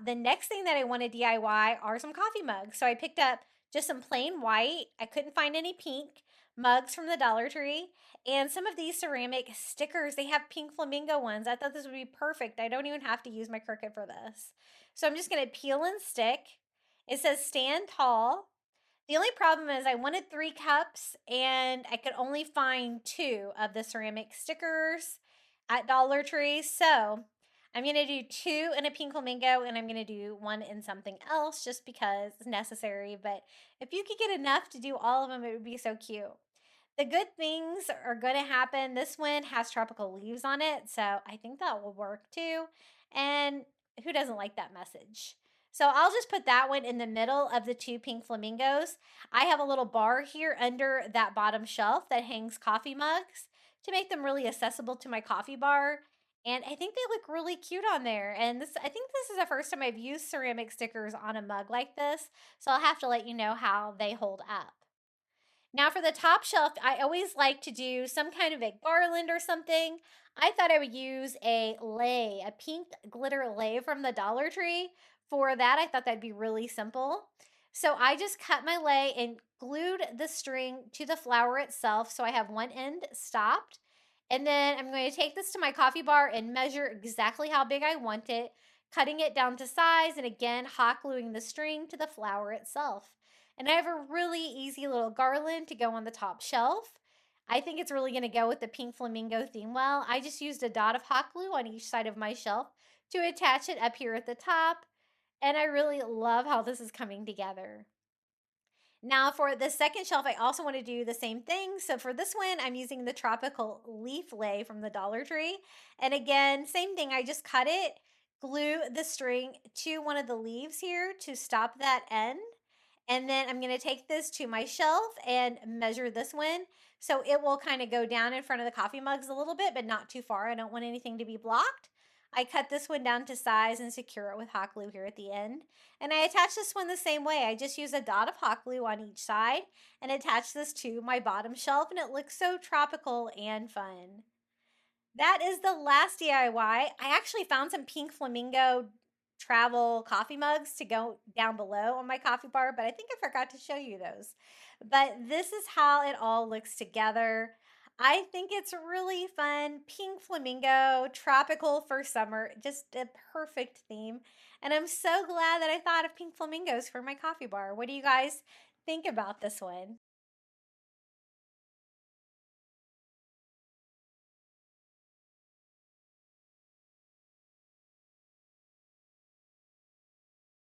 the next thing that I want to DIY are some coffee mugs. So I picked up just some plain white. I couldn't find any pink mugs from the Dollar Tree. And some of these ceramic stickers, they have pink flamingo ones. I thought this would be perfect. I don't even have to use my Cricut for this. So I'm just going to peel and stick. It says stand tall. The only problem is I wanted 3 cups and I could only find 2 of the ceramic stickers at Dollar Tree. So I'm going to do 2 in a pink flamingo and I'm going to do 1 in something else just because it's necessary. But if you could get enough to do all of them, it would be so cute. The good things are going to happen. This one has tropical leaves on it, so I think that will work too. And who doesn't like that message? So I'll just put that one in the middle of the 2 pink flamingos. I have a little bar here under that bottom shelf that hangs coffee mugs to make them really accessible to my coffee bar. And I think they look really cute on there. And I think this is the first time I've used ceramic stickers on a mug like this. So I'll have to let you know how they hold up. Now for the top shelf, I always like to do some kind of a garland or something. I thought I would use a lei, a pink glitter lei from the Dollar Tree. For that, I thought that'd be really simple. So I just cut my lei and glued the string to the flower itself. So I have one end stopped. And then I'm going to take this to my coffee bar and measure exactly how big I want it, cutting it down to size, and again, hot gluing the string to the flower itself. And I have a really easy little garland to go on the top shelf. I think it's really going to go with the pink flamingo theme well. I just used a dot of hot glue on each side of my shelf to attach it up here at the top. And I really love how this is coming together. Now for the second shelf, I also want to do the same thing. So for this one, I'm using the tropical leaf lei from the Dollar Tree. And again, same thing, I just cut it, glue the string to one of the leaves here to stop that end. And then I'm going to take this to my shelf and measure this one. So it will kind of go down in front of the coffee mugs a little bit, but not too far. I don't want anything to be blocked. I cut this one down to size and secure it with hot glue here at the end. And I attach this one the same way. I just use a dot of hot glue on each side and attach this to my bottom shelf, and it looks so tropical and fun. That is the last DIY. I actually found some pink flamingo travel coffee mugs to go down below on my coffee bar, but I think I forgot to show you those. But this is how it all looks together. I think it's really fun. Pink flamingo, tropical for summer, just a perfect theme. And I'm so glad that I thought of pink flamingos for my coffee bar. What do you guys think about this one?